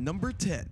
Number 10.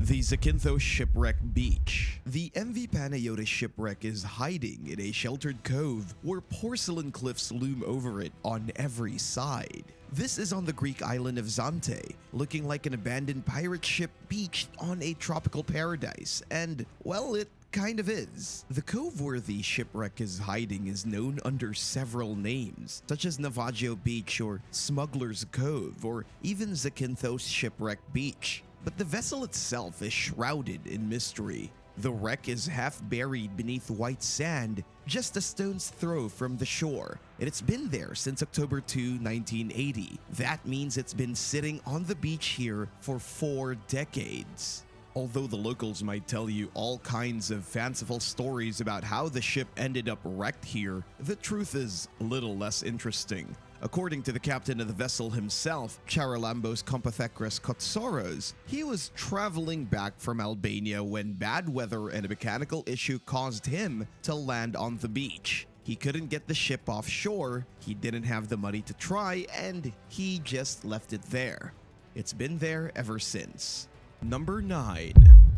The Zakynthos Shipwreck Beach. The MV Panayiotis shipwreck is hiding in a sheltered cove where porcelain cliffs loom over it on every side. This is on the Greek island of Zante, looking like an abandoned pirate ship beached on a tropical paradise, and, well, it kind of is. The cove where the shipwreck is hiding is known under several names, such as Navajo Beach or Smuggler's Cove, or even Zakynthos Shipwreck Beach. But the vessel itself is shrouded in mystery. The wreck is half buried beneath white sand, just a stone's throw from the shore, and it's been there since October 2, 1980. That means it's been sitting on the beach here for 4 decades. Although the locals might tell you all kinds of fanciful stories about how the ship ended up wrecked here, the truth is a little less interesting. According to the captain of the vessel himself, Charalambos Kompathekras Kotsoros, he was traveling back from Albania when bad weather and a mechanical issue caused him to land on the beach. He couldn't get the ship offshore, he didn't have the money to try, and he just left it there. It's been there ever since. Number 9.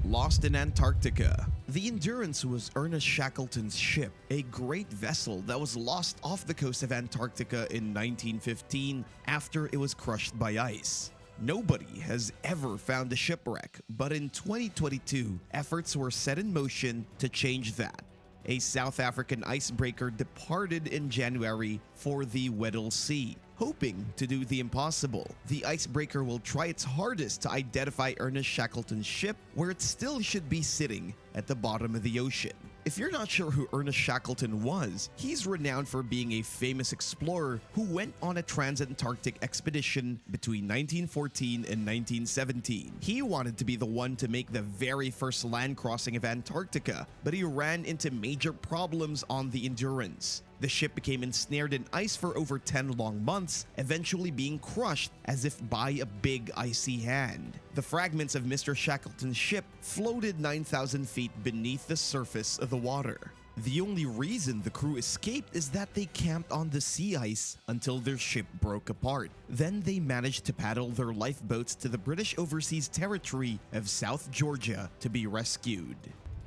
Lost in Antarctica. The Endurance was Ernest Shackleton's ship, a great vessel that was lost off the coast of Antarctica in 1915 after it was crushed by ice. Nobody has ever found the shipwreck, but in 2022, efforts were set in motion to change that. A South African icebreaker departed in January for the Weddell Sea, hoping to do the impossible. The icebreaker will try its hardest to identify Ernest Shackleton's ship, where it still should be sitting at the bottom of the ocean. If you're not sure who Ernest Shackleton was, he's renowned for being a famous explorer who went on a trans-Antarctic expedition between 1914 and 1917. He wanted to be the one to make the very first land crossing of Antarctica, but he ran into major problems on the Endurance. The ship became ensnared in ice for over 10 long months, eventually being crushed as if by a big icy hand. The fragments of Mr. Shackleton's ship floated 9,000 feet beneath the surface of the water. The only reason the crew escaped is that they camped on the sea ice until their ship broke apart. Then they managed to paddle their lifeboats to the British Overseas Territory of South Georgia to be rescued.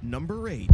Number 8.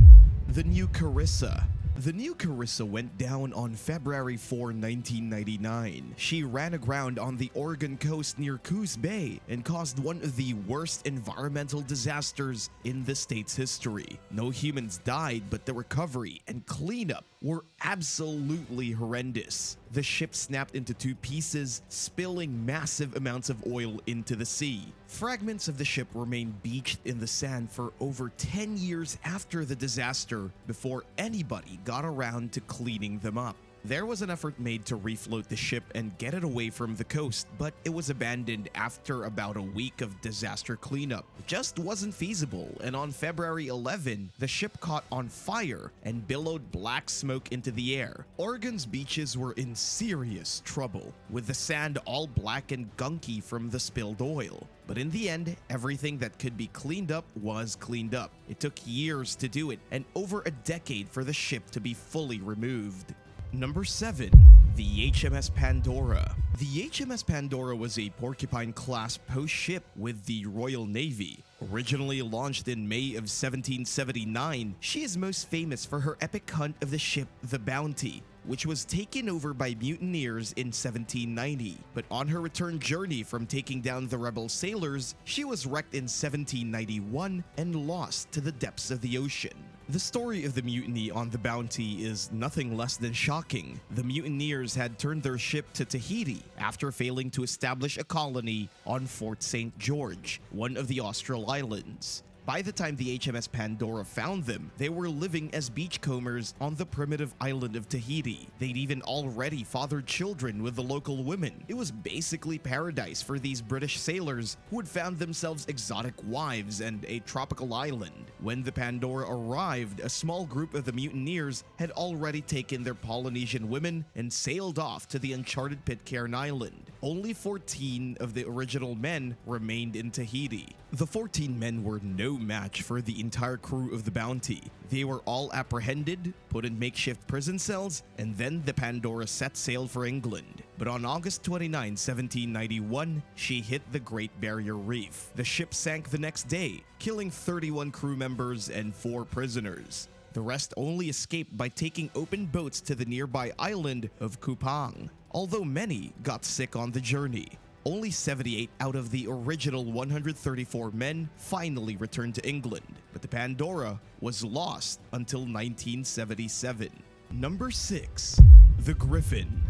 The New Carissa. The New Carissa went down on February 4, 1999. She ran aground on the Oregon coast near Coos Bay and caused one of the worst environmental disasters in the state's history. No humans died, but the recovery and cleanup were absolutely horrendous. The ship snapped into 2 pieces, spilling massive amounts of oil into the sea. Fragments of the ship remained beached in the sand for over 10 years after the disaster before anybody got around to cleaning them up. There was an effort made to refloat the ship and get it away from the coast, but it was abandoned after about a week of disaster cleanup. It just wasn't feasible, and on February 11, the ship caught on fire and billowed black smoke into the air. Oregon's beaches were in serious trouble, with the sand all black and gunky from the spilled oil. But in the end, everything that could be cleaned up was cleaned up. It took years to do it, and over a decade for the ship to be fully removed. Number 7. The HMS Pandora. The HMS Pandora was a Porcupine-class post ship with the Royal Navy. Originally launched in May of 1779, she is most famous for her epic hunt of the ship the Bounty, which was taken over by mutineers in 1790. But on her return journey from taking down the rebel sailors, she was wrecked in 1791 and lost to the depths of the ocean. The story of the mutiny on the Bounty is nothing less than shocking. The mutineers had turned their ship to Tahiti after failing to establish a colony on Fort St. George, one of the Austral Islands. By the time the HMS Pandora found them, they were living as beachcombers on the primitive island of Tahiti. They'd even already fathered children with the local women. It was basically paradise for these British sailors who had found themselves exotic wives and a tropical island. When the Pandora arrived, a small group of the mutineers had already taken their Polynesian women and sailed off to the uncharted Pitcairn Island. Only 14 of the original men remained in Tahiti. The 14 men were no match for the entire crew of the Bounty. They were all apprehended, put in makeshift prison cells, and then the Pandora set sail for England. But on August 29, 1791, she hit the Great Barrier Reef. The ship sank the next day, killing 31 crew members and 4 prisoners. The rest only escaped by taking open boats to the nearby island of Kupang, although many got sick on the journey. Only 78 out of the original 134 men finally returned to England, but the Pandora was lost until 1977. Number 6. The Griffin.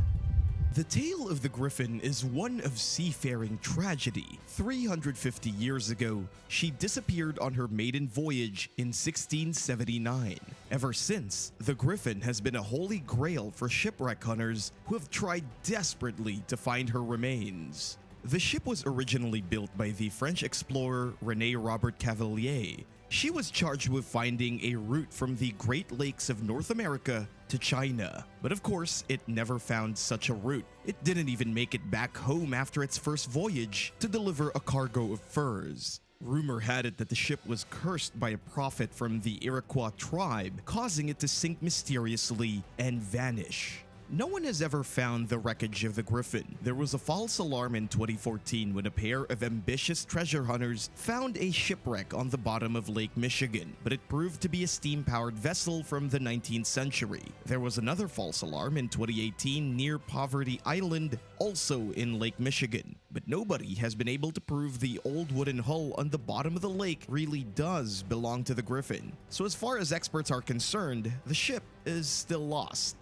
The tale of the Griffin is one of seafaring tragedy. 350 years ago, she disappeared on her maiden voyage in 1679. Ever since, the Griffin has been a holy grail for shipwreck hunters who have tried desperately to find her remains. The ship was originally built by the French explorer René Robert Cavelier. She was charged with finding a route from the Great Lakes of North America to China. But of course, it never found such a route. It didn't even make it back home after its first voyage to deliver a cargo of furs. Rumor had it that the ship was cursed by a prophet from the Iroquois tribe, causing it to sink mysteriously and vanish. No one has ever found the wreckage of the Griffin. There was a false alarm in 2014 when a pair of ambitious treasure hunters found a shipwreck on the bottom of Lake Michigan, but it proved to be a steam-powered vessel from the 19th century. There was another false alarm in 2018 near Poverty Island, also in Lake Michigan, but nobody has been able to prove the old wooden hull on the bottom of the lake really does belong to the Griffin. So as far as experts are concerned, the ship is still lost.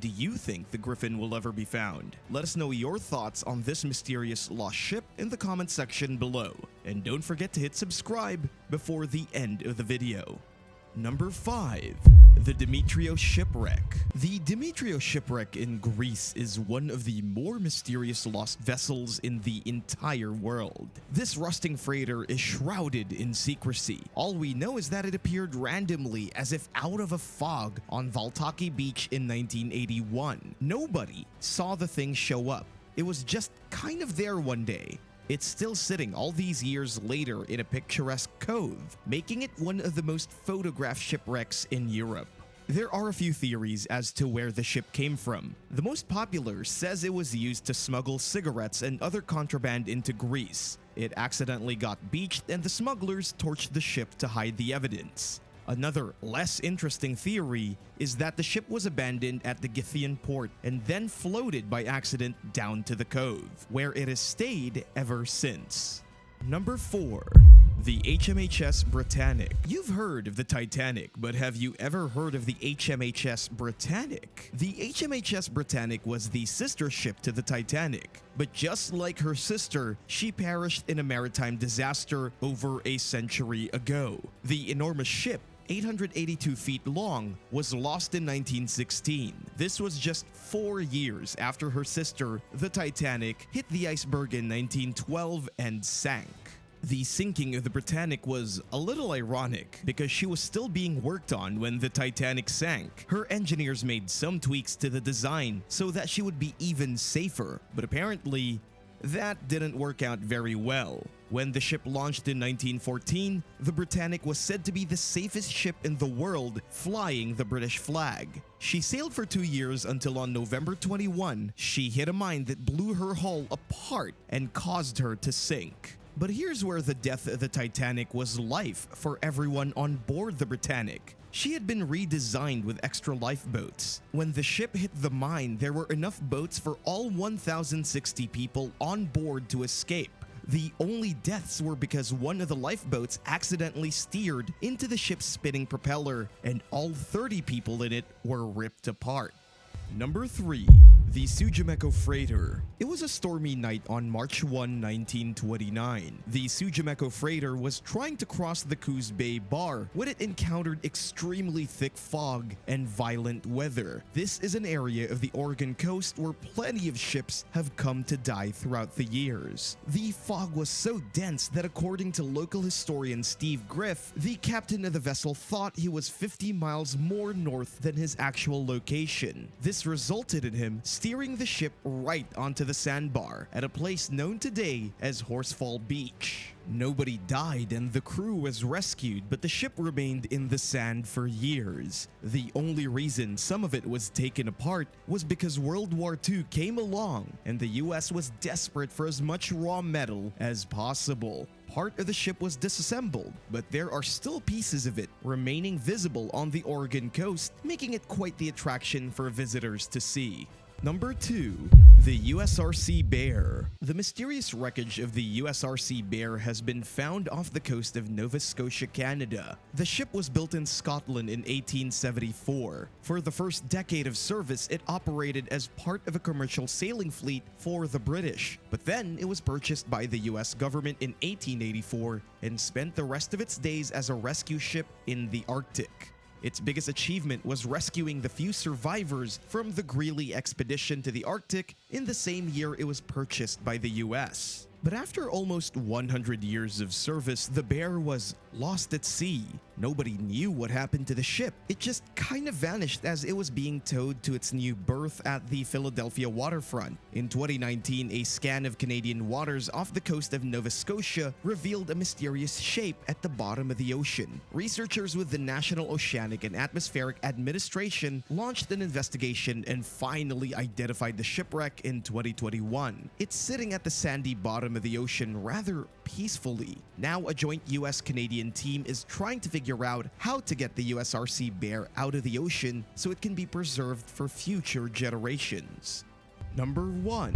Do you think the Griffin will ever be found? Let us know your thoughts on this mysterious lost ship in the comment section below. And don't forget to hit subscribe before the end of the video. Number 5. The Dimitrios Shipwreck. The Dimitrios Shipwreck in Greece is one of the more mysterious lost vessels in the entire world. This rusting freighter is shrouded in secrecy. All we know is that it appeared randomly as if out of a fog on Valtaki Beach in 1981. Nobody saw the thing show up. It was just kind of there one day. It's still sitting all these years later in a picturesque cove, making it one of the most photographed shipwrecks in Europe. There are a few theories as to where the ship came from. The most popular says it was used to smuggle cigarettes and other contraband into Greece. It accidentally got beached and the smugglers torched the ship to hide the evidence. Another, less interesting theory is that the ship was abandoned at the Gythian port and then floated by accident down to the cove, where it has stayed ever since. Number 4. The HMS Brittannic. You've heard of the Titanic, but have you ever heard of the HMS Brittannic? The HMS Brittannic was the sister ship to the Titanic, but just like her sister, she perished in a maritime disaster over a century ago. The enormous ship, 882 feet long, was lost in 1916. This was just 4 years after her sister, the Titanic, hit the iceberg in 1912 and sank. The sinking of the Brittannic was a little ironic because she was still being worked on when the Titanic sank. Her engineers made some tweaks to the design so that she would be even safer, but apparently that didn't work out very well. When the ship launched in 1914, the Brittannic was said to be the safest ship in the world, flying the British flag. She sailed for 2 years until on November 21, she hit a mine that blew her hull apart and caused her to sink. But here's where the death of the Titanic was life for everyone on board the Brittannic. She had been redesigned with extra lifeboats. When the ship hit the mine, there were enough boats for all 1,060 people on board to escape. The only deaths were because one of the lifeboats accidentally steered into the ship's spinning propeller, and all 30 people in it were ripped apart. Number 3. The Tsujimeko freighter. It was a stormy night on March 1, 1929. The Tsujimeko freighter was trying to cross the Coos Bay Bar when it encountered extremely thick fog and violent weather. This is an area of the Oregon coast where plenty of ships have come to die throughout the years. The fog was so dense that according to local historian Steve Griff, the captain of the vessel thought he was 50 miles more north than his actual location. This resulted in him steering the ship right onto the sandbar at a place known today as Horsefall Beach. Nobody died and the crew was rescued, but the ship remained in the sand for years. The only reason some of it was taken apart was because World War II came along and the US was desperate for as much raw metal as possible. Part of the ship was disassembled, but there are still pieces of it remaining visible on the Oregon coast, making it quite the attraction for visitors to see. Number 2. The USRC Bear. The mysterious wreckage of the USRC Bear has been found off the coast of Nova Scotia, Canada. The ship was built in Scotland in 1874. For the first decade of service, it operated as part of a commercial sailing fleet for the British. But then it was purchased by the US government in 1884 and spent the rest of its days as a rescue ship in the Arctic. Its biggest achievement was rescuing the few survivors from the Greely expedition to the Arctic in the same year it was purchased by the US. But after almost 100 years of service, the Bear was lost at sea. Nobody knew what happened to the ship. It just kind of vanished as it was being towed to its new berth at the Philadelphia waterfront. In 2019, a scan of Canadian waters off the coast of Nova Scotia revealed a mysterious shape at the bottom of the ocean. Researchers with the National Oceanic and Atmospheric Administration launched an investigation and finally identified the shipwreck in 2021. It's sitting at the sandy bottom of the ocean rather peacefully. Now a joint US-Canadian team is trying to figure out how to get the USRC Bear out of the ocean so it can be preserved for future generations. Number 1.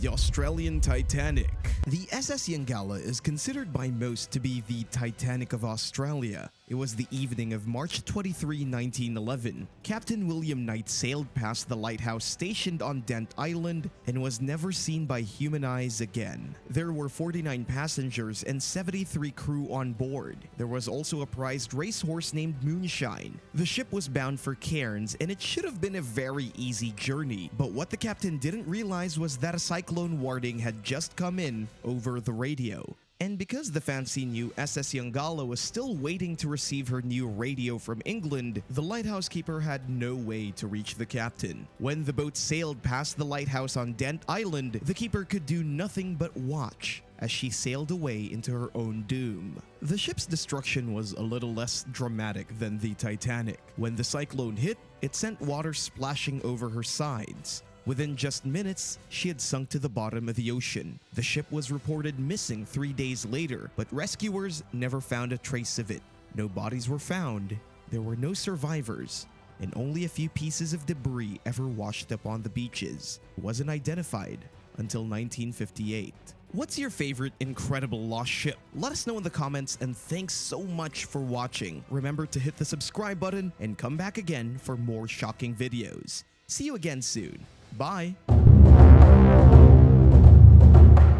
The Australian Titanic. The SS Yongala is considered by most to be the Titanic of Australia. It was the evening of March 23, 1911. Captain William Knight sailed past the lighthouse stationed on Dent Island and was never seen by human eyes again. There were 49 passengers and 73 crew on board. There was also a prized racehorse named Moonshine. The ship was bound for Cairns and it should have been a very easy journey, but what the captain didn't realize was that a cyclone warning had just come in over the radio. And because the fancy new SS Yongala was still waiting to receive her new radio from England, the lighthouse keeper had no way to reach the captain. When the boat sailed past the lighthouse on Dent Island, the keeper could do nothing but watch as she sailed away into her own doom. The ship's destruction was a little less dramatic than the Titanic. When the cyclone hit, it sent water splashing over her sides. Within just minutes, she had sunk to the bottom of the ocean. The ship was reported missing 3 days later, but rescuers never found a trace of it. No bodies were found, there were no survivors, and only a few pieces of debris ever washed up on the beaches. It wasn't identified until 1958. What's your favorite incredible lost ship? Let us know in the comments, and thanks so much for watching. Remember to hit the subscribe button and come back again for more shocking videos. See you again soon. Bye!